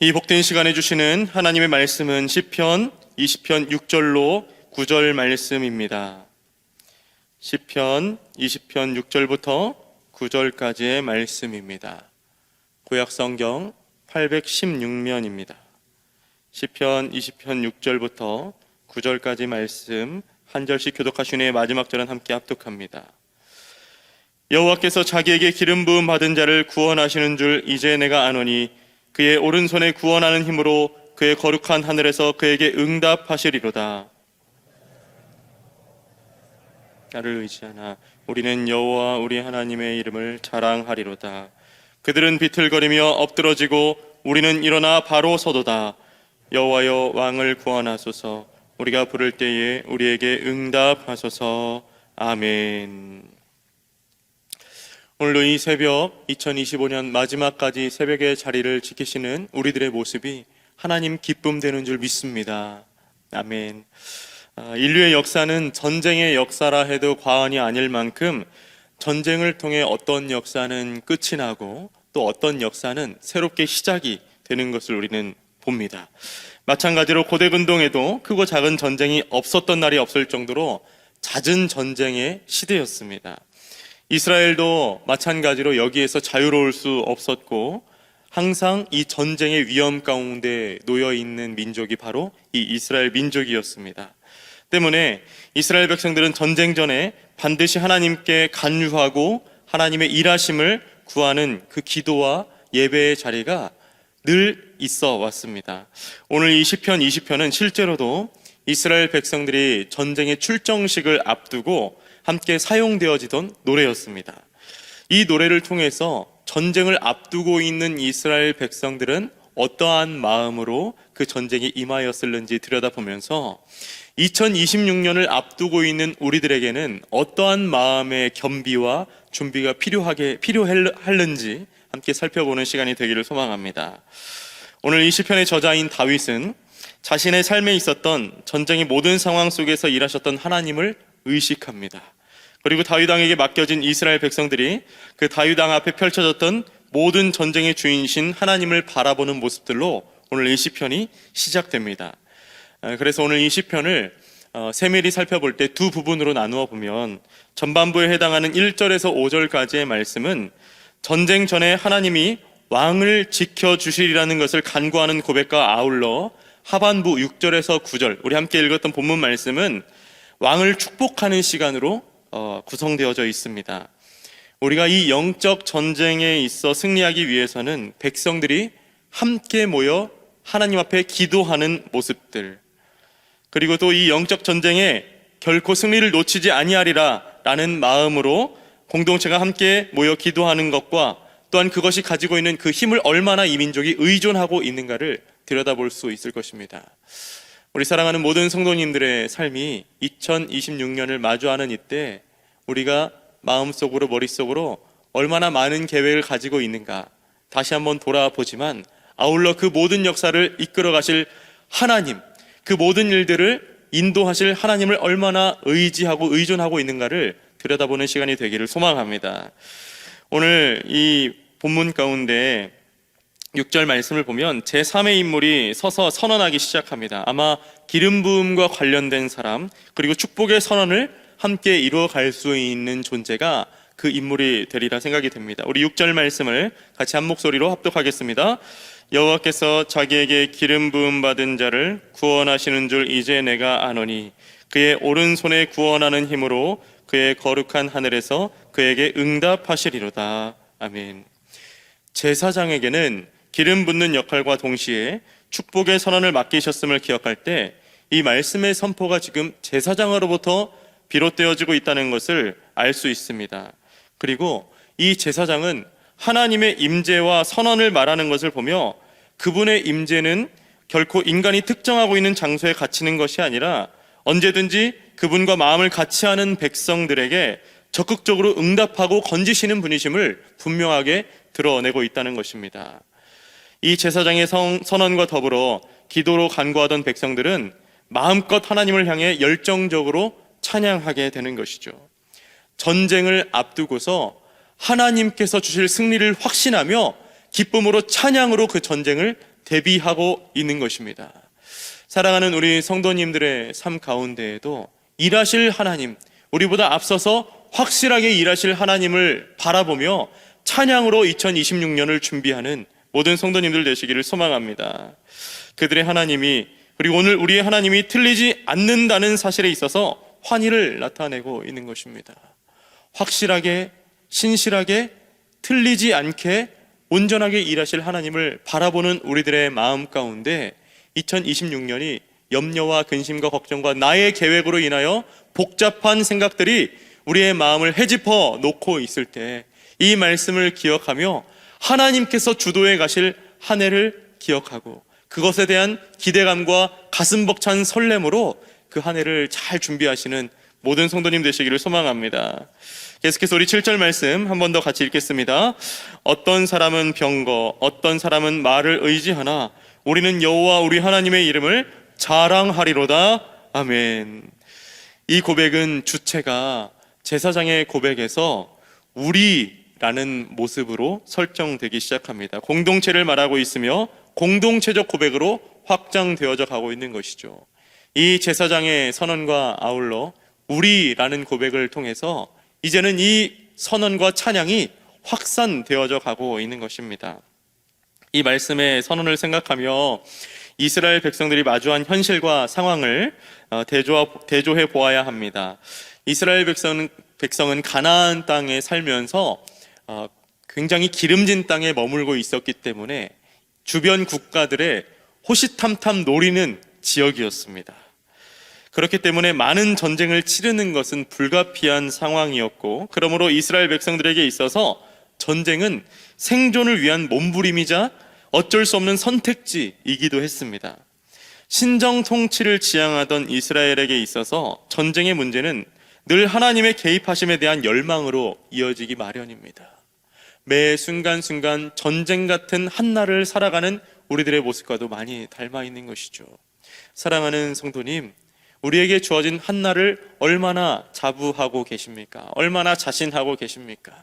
이 복된 시간에 주시는 하나님의 말씀은 시편 20편 6절로 9절 말씀입니다. 시편 20편 6절부터 9절까지의 말씀입니다. 구약성경 816면입니다. 시편 20편 6절부터 9절까지 말씀 한 절씩 교독하신 후에 마지막 절은 함께 합독합니다. 여호와께서 자기에게 기름 부음 받은 자를 구원하시는 줄 이제 내가 아노니 그의 오른손에 구원하는 힘으로 그의 거룩한 하늘에서 그에게 응답하시리로다. 나를 의지하나 우리는 여호와 우리 하나님의 이름을 자랑하리로다. 그들은 비틀거리며 엎드러지고 우리는 일어나 바로 서도다. 여호와여 왕을 구원하소서. 우리가 부를 때에 우리에게 응답하소서. 아멘. 오늘도 이 새벽 2025년 마지막까지 새벽의 자리를 지키시는 우리들의 모습이 하나님 기쁨 되는 줄 믿습니다. 아멘. 인류의 역사는 전쟁의 역사라 해도 과언이 아닐 만큼 전쟁을 통해 어떤 역사는 끝이 나고 또 어떤 역사는 새롭게 시작이 되는 것을 우리는 봅니다. 마찬가지로 고대근동에도 크고 작은 전쟁이 없었던 날이 없을 정도로 잦은 전쟁의 시대였습니다. 이스라엘도 마찬가지로 여기에서 자유로울 수 없었고 항상 이 전쟁의 위험 가운데 놓여 있는 민족이 바로 이 이스라엘 민족이었습니다. 때문에 이스라엘 백성들은 전쟁 전에 반드시 하나님께 간구하고 하나님의 일하심을 구하는 그 기도와 예배의 자리가 늘 있어 왔습니다. 오늘 이 시편 20편은 실제로도 이스라엘 백성들이 전쟁의 출정식을 앞두고 함께 사용되어지던 노래였습니다. 이 노래를 통해서 전쟁을 앞두고 있는 이스라엘 백성들은 어떠한 마음으로 그 전쟁에 임하였을는지 들여다보면서 2026년을 앞두고 있는 우리들에게는 어떠한 마음의 겸비와 준비가 필요할는지 함께 살펴보는 시간이 되기를 소망합니다. 오늘 이 시편의 저자인 다윗은 자신의 삶에 있었던 전쟁의 모든 상황 속에서 일하셨던 하나님을 의식합니다. 그리고 다윗 왕에게 맡겨진 이스라엘 백성들이 그 다윗 왕 앞에 펼쳐졌던 모든 전쟁의 주인이신 하나님을 바라보는 모습들로 오늘 이 시편이 시작됩니다. 그래서 오늘 이 시편을 세밀히 살펴볼 때 두 부분으로 나누어 보면 전반부에 해당하는 1절에서 5절까지의 말씀은 전쟁 전에 하나님이 왕을 지켜주시리라는 것을 간구하는 고백과 아울러 하반부 6절에서 9절, 우리 함께 읽었던 본문 말씀은 왕을 축복하는 시간으로 구성되어져 있습니다. 우리가 이 영적 전쟁에 있어 승리하기 위해서는 백성들이 함께 모여 하나님 앞에 기도하는 모습들, 그리고 또 이 영적 전쟁에 결코 승리를 놓치지 아니하리라 라는 마음으로 공동체가 함께 모여 기도하는 것과 또한 그것이 가지고 있는 그 힘을 얼마나 이 민족이 의존하고 있는가를 들여다볼 수 있을 것입니다. 우리 사랑하는 모든 성도님들의 삶이 2026년을 마주하는 이때 우리가 마음속으로 머릿속으로 얼마나 많은 계획을 가지고 있는가 다시 한번 돌아보지만 아울러 그 모든 역사를 이끌어 가실 하나님, 그 모든 일들을 인도하실 하나님을 얼마나 의지하고 의존하고 있는가를 들여다보는 시간이 되기를 소망합니다. 오늘 이 본문 가운데 6절 말씀을 보면 제3의 인물이 서서 선언하기 시작합니다. 아마 기름 부음과 관련된 사람, 그리고 축복의 선언을 함께 이루어갈 수 있는 존재가 그 인물이 되리라 생각이 됩니다. 우리 6절 말씀을 같이 한 목소리로 합독하겠습니다. 여호와께서 자기에게 기름 부음 받은 자를 구원하시는 줄 이제 내가 아노니 그의 오른손에 구원하는 힘으로 그의 거룩한 하늘에서 그에게 응답하시리로다. 아멘. 제사장에게는 기름 붓는 역할과 동시에 축복의 선언을 맡기셨음을 기억할 때 이 말씀의 선포가 지금 제사장으로부터 비롯되어지고 있다는 것을 알 수 있습니다. 그리고 이 제사장은 하나님의 임재와 선언을 말하는 것을 보며 그분의 임재는 결코 인간이 특정하고 있는 장소에 갇히는 것이 아니라 언제든지 그분과 마음을 같이 하는 백성들에게 적극적으로 응답하고 건지시는 분이심을 분명하게 드러내고 있다는 것입니다. 이 제사장의 선언과 더불어 기도로 간구하던 백성들은 마음껏 하나님을 향해 열정적으로 찬양하게 되는 것이죠. 전쟁을 앞두고서 하나님께서 주실 승리를 확신하며 기쁨으로 찬양으로 그 전쟁을 대비하고 있는 것입니다. 사랑하는 우리 성도님들의 삶 가운데에도 일하실 하나님, 우리보다 앞서서 확실하게 일하실 하나님을 바라보며 찬양으로 2026년을 준비하는 모든 성도님들 되시기를 소망합니다. 그들의 하나님이, 그리고 오늘 우리의 하나님이 틀리지 않는다는 사실에 있어서 환희를 나타내고 있는 것입니다. 확실하게, 신실하게, 틀리지 않게 온전하게 일하실 하나님을 바라보는 우리들의 마음 가운데 2026년이 염려와 근심과 걱정과 나의 계획으로 인하여 복잡한 생각들이 우리의 마음을 헤집어 놓고 있을 때 이 말씀을 기억하며 하나님께서 주도해 가실 한 해를 기억하고 그것에 대한 기대감과 가슴 벅찬 설렘으로 그 한 해를 잘 준비하시는 모든 성도님 되시기를 소망합니다. 계속해서 우리 7절 말씀 한 번 더 같이 읽겠습니다. 어떤 사람은 병거, 어떤 사람은 말을 의지하나 우리는 여호와 우리 하나님의 이름을 자랑하리로다. 아멘. 이 고백은 주체가 제사장의 고백에서 우리라는 모습으로 설정되기 시작합니다. 공동체를 말하고 있으며 공동체적 고백으로 확장되어져 가고 있는 것이죠. 이 제사장의 선언과 아울러 우리라는 고백을 통해서 이제는 이 선언과 찬양이 확산되어져 가고 있는 것입니다. 이 말씀의 선언을 생각하며 이스라엘 백성들이 마주한 현실과 상황을 대조해 보아야 합니다. 이스라엘 백성은 가나안 땅에 살면서 굉장히 기름진 땅에 머물고 있었기 때문에 주변 국가들의 호시탐탐 노리는 지역이었습니다. 그렇기 때문에 많은 전쟁을 치르는 것은 불가피한 상황이었고, 그러므로 이스라엘 백성들에게 있어서 전쟁은 생존을 위한 몸부림이자 어쩔 수 없는 선택지이기도 했습니다. 신정 통치를 지향하던 이스라엘에게 있어서 전쟁의 문제는 늘 하나님의 개입하심에 대한 열망으로 이어지기 마련입니다. 매 순간순간 전쟁 같은 한날을 살아가는 우리들의 모습과도 많이 닮아 있는 것이죠. 사랑하는 성도님, 우리에게 주어진 한날을 얼마나 자부하고 계십니까? 얼마나 자신하고 계십니까?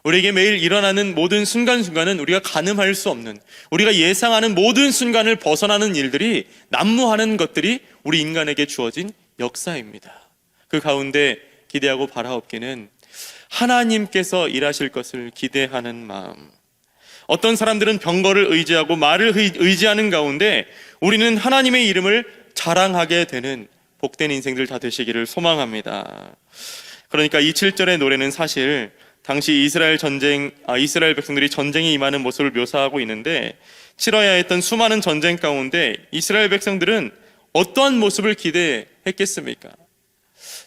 우리에게 매일 일어나는 모든 순간순간은 우리가 가늠할 수 없는, 우리가 예상하는 모든 순간을 벗어나는 일들이, 난무하는 것들이 우리 인간에게 주어진 역사입니다. 그 가운데 기대하고 바라옵기는 하나님께서 일하실 것을 기대하는 마음. 어떤 사람들은 병거를 의지하고 말을 의지하는 가운데 우리는 하나님의 이름을 자랑하게 되는 복된 인생들 다 되시기를 소망합니다. 그러니까 이 7절의 노래는 사실 당시 이스라엘 백성들이 전쟁에 임하는 모습을 묘사하고 있는데, 치러야 했던 수많은 전쟁 가운데 이스라엘 백성들은 어떠한 모습을 기대했겠습니까?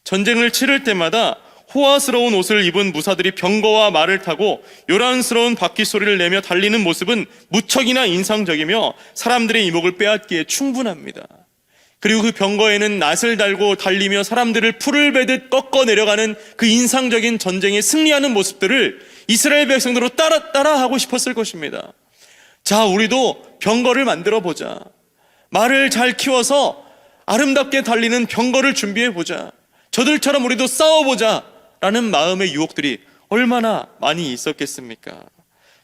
전쟁을 치를 때마다 호화스러운 옷을 입은 무사들이 병거와 말을 타고 요란스러운 바퀴 소리를 내며 달리는 모습은 무척이나 인상적이며 사람들의 이목을 빼앗기에 충분합니다. 그리고 그 병거에는 낫을 달고 달리며 사람들을 풀을 베듯 꺾어 내려가는 그 인상적인 전쟁에 승리하는 모습들을 이스라엘 백성들로 따라하고 싶었을 것입니다. 자, 우리도 병거를 만들어 보자. 말을 잘 키워서 아름답게 달리는 병거를 준비해 보자. 저들처럼 우리도 싸워보자 라는 마음의 유혹들이 얼마나 많이 있었겠습니까?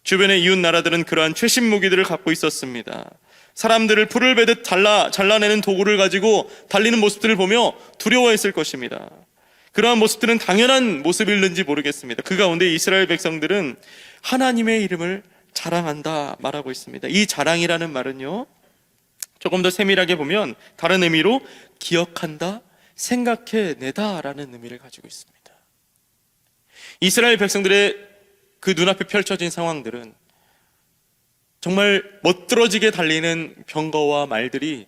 주변의 이웃 나라들은 그러한 최신 무기들을 갖고 있었습니다. 사람들을 풀을 베듯 잘라내는 도구를 가지고 달리는 모습들을 보며 두려워했을 것입니다. 그러한 모습들은 당연한 모습일는지 모르겠습니다. 그 가운데 이스라엘 백성들은 하나님의 이름을 자랑한다 말하고 있습니다. 이 자랑이라는 말은요, 조금 더 세밀하게 보면 다른 의미로 기억한다, 생각해내다 라는 의미를 가지고 있습니다. 이스라엘 백성들의 그 눈앞에 펼쳐진 상황들은 정말 멋들어지게 달리는 병거와 말들이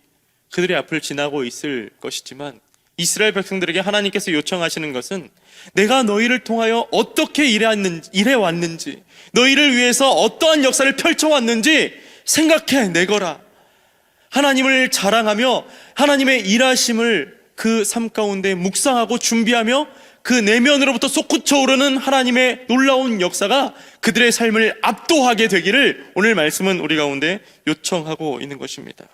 그들의 앞을 지나고 있을 것이지만, 이스라엘 백성들에게 하나님께서 요청하시는 것은 내가 너희를 통하여 어떻게 일해왔는지, 너희를 위해서 어떠한 역사를 펼쳐왔는지 생각해내거라. 하나님을 자랑하며 하나님의 일하심을 그 삶 가운데 묵상하고 준비하며 그 내면으로부터 솟구쳐 오르는 하나님의 놀라운 역사가 그들의 삶을 압도하게 되기를 오늘 말씀은 우리 가운데 요청하고 있는 것입니다.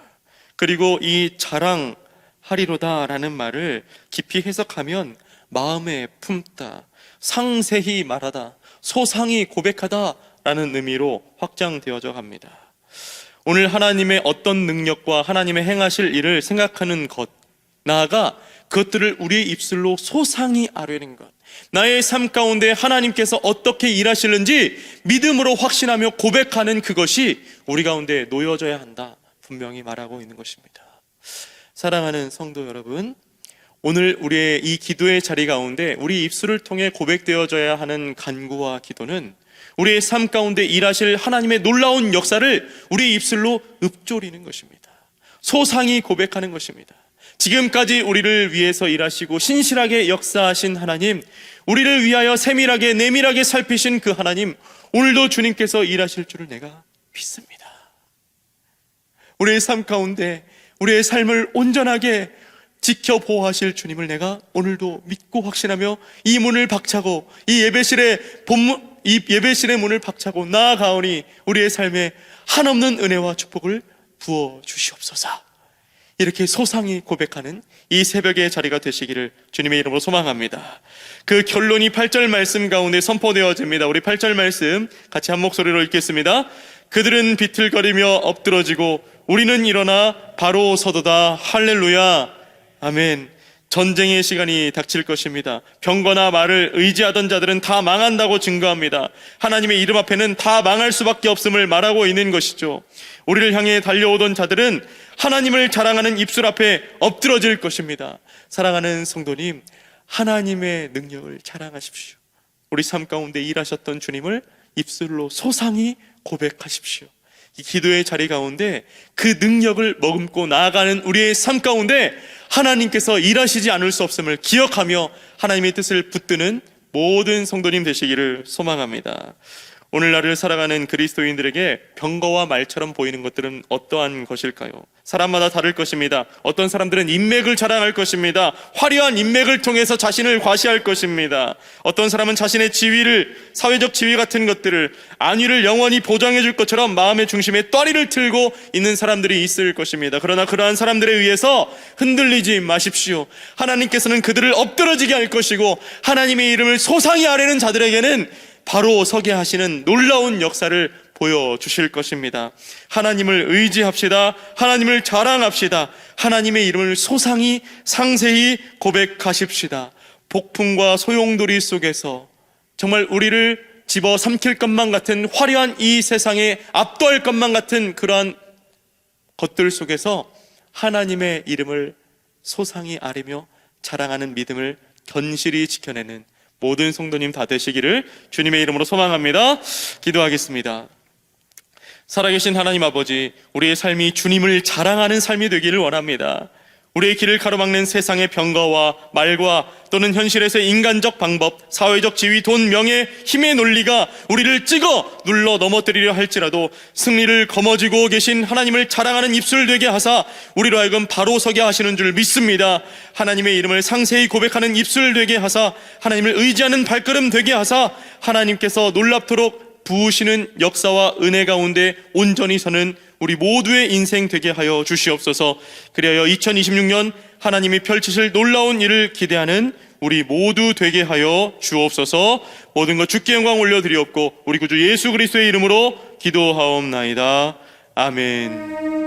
그리고 이 자랑하리로다 라는 말을 깊이 해석하면 마음에 품다, 상세히 말하다, 소상히 고백하다 라는 의미로 확장되어져 갑니다. 오늘 하나님의 어떤 능력과 하나님의 행하실 일을 생각하는 것, 나아가 그것들을 우리의 입술로 소상히 아뢰는 것, 나의 삶 가운데 하나님께서 어떻게 일하시는지 믿음으로 확신하며 고백하는 그것이 우리 가운데 놓여져야 한다, 분명히 말하고 있는 것입니다. 사랑하는 성도 여러분, 오늘 우리의 이 기도의 자리 가운데 우리 입술을 통해 고백되어져야 하는 간구와 기도는 우리의 삶 가운데 일하실 하나님의 놀라운 역사를 우리 입술로 읊조리는 것입니다. 소상히 고백하는 것입니다. 지금까지 우리를 위해서 일하시고 신실하게 역사하신 하나님, 우리를 위하여 세밀하게 내밀하게 살피신 그 하나님, 오늘도 주님께서 일하실 줄을 내가 믿습니다. 우리의 삶 가운데 우리의 삶을 온전하게 지켜 보호하실 주님을 내가 오늘도 믿고 확신하며 이 문을 박차고 이 예배실의 문을 박차고 나아가오니 우리의 삶에 한없는 은혜와 축복을 부어 주시옵소서. 이렇게 소상히 고백하는 이 새벽의 자리가 되시기를 주님의 이름으로 소망합니다. 그 결론이 8절 말씀 가운데 선포되어집니다. 우리 8절 말씀 같이 한 목소리로 읽겠습니다. 그들은 비틀거리며 엎드러지고 우리는 일어나 바로 서도다. 할렐루야. 아멘. 전쟁의 시간이 닥칠 것입니다. 병거나 말을 의지하던 자들은 다 망한다고 증거합니다. 하나님의 이름 앞에는 다 망할 수밖에 없음을 말하고 있는 것이죠. 우리를 향해 달려오던 자들은 하나님을 자랑하는 입술 앞에 엎드러질 것입니다. 사랑하는 성도님, 하나님의 능력을 자랑하십시오. 우리 삶 가운데 일하셨던 주님을 입술로 소상히 고백하십시오. 이 기도의 자리 가운데 그 능력을 머금고 나아가는 우리의 삶 가운데 하나님께서 일하시지 않을 수 없음을 기억하며 하나님의 뜻을 붙드는 모든 성도님 되시기를 소망합니다. 오늘날을 살아가는 그리스도인들에게 병거와 말처럼 보이는 것들은 어떠한 것일까요? 사람마다 다를 것입니다. 어떤 사람들은 인맥을 자랑할 것입니다. 화려한 인맥을 통해서 자신을 과시할 것입니다. 어떤 사람은 자신의 지위를, 사회적 지위 같은 것들을, 안위를 영원히 보장해 줄 것처럼 마음의 중심에 또리를 틀고 있는 사람들이 있을 것입니다. 그러나 그러한 사람들에 의해서 흔들리지 마십시오. 하나님께서는 그들을 엎드러지게 할 것이고 하나님의 이름을 소상히 아뢰는 자들에게는 바로 서게 하시는 놀라운 역사를 보여주실 것입니다. 하나님을 의지합시다. 하나님을 자랑합시다. 하나님의 이름을 소상히 상세히 고백하십시다. 폭풍과 소용돌이 속에서 정말 우리를 집어삼킬 것만 같은 화려한 이 세상에 압도할 것만 같은 그러한 것들 속에서 하나님의 이름을 소상히 아뢰며 자랑하는 믿음을 견실히 지켜내는 모든 성도님 다 되시기를 주님의 이름으로 소망합니다. 기도하겠습니다. 살아계신 하나님 아버지, 우리의 삶이 주님을 자랑하는 삶이 되기를 원합니다. 우리의 길을 가로막는 세상의 병거와 말과 또는 현실에서의 인간적 방법, 사회적 지위, 돈, 명예, 힘의 논리가 우리를 찍어 눌러 넘어뜨리려 할지라도 승리를 거머쥐고 계신 하나님을 자랑하는 입술 되게 하사 우리로 하여금 바로 서게 하시는 줄 믿습니다. 하나님의 이름을 상세히 고백하는 입술 되게 하사 하나님을 의지하는 발걸음 되게 하사 하나님께서 놀랍도록 부으시는 역사와 은혜 가운데 온전히 서는 우리 모두의 인생 되게 하여 주시옵소서. 그리하여 2026년 하나님이 펼치실 놀라운 일을 기대하는 우리 모두 되게 하여 주옵소서. 모든 것 주께 영광 올려드리옵고 우리 구주 예수 그리스도의 이름으로 기도하옵나이다. 아멘.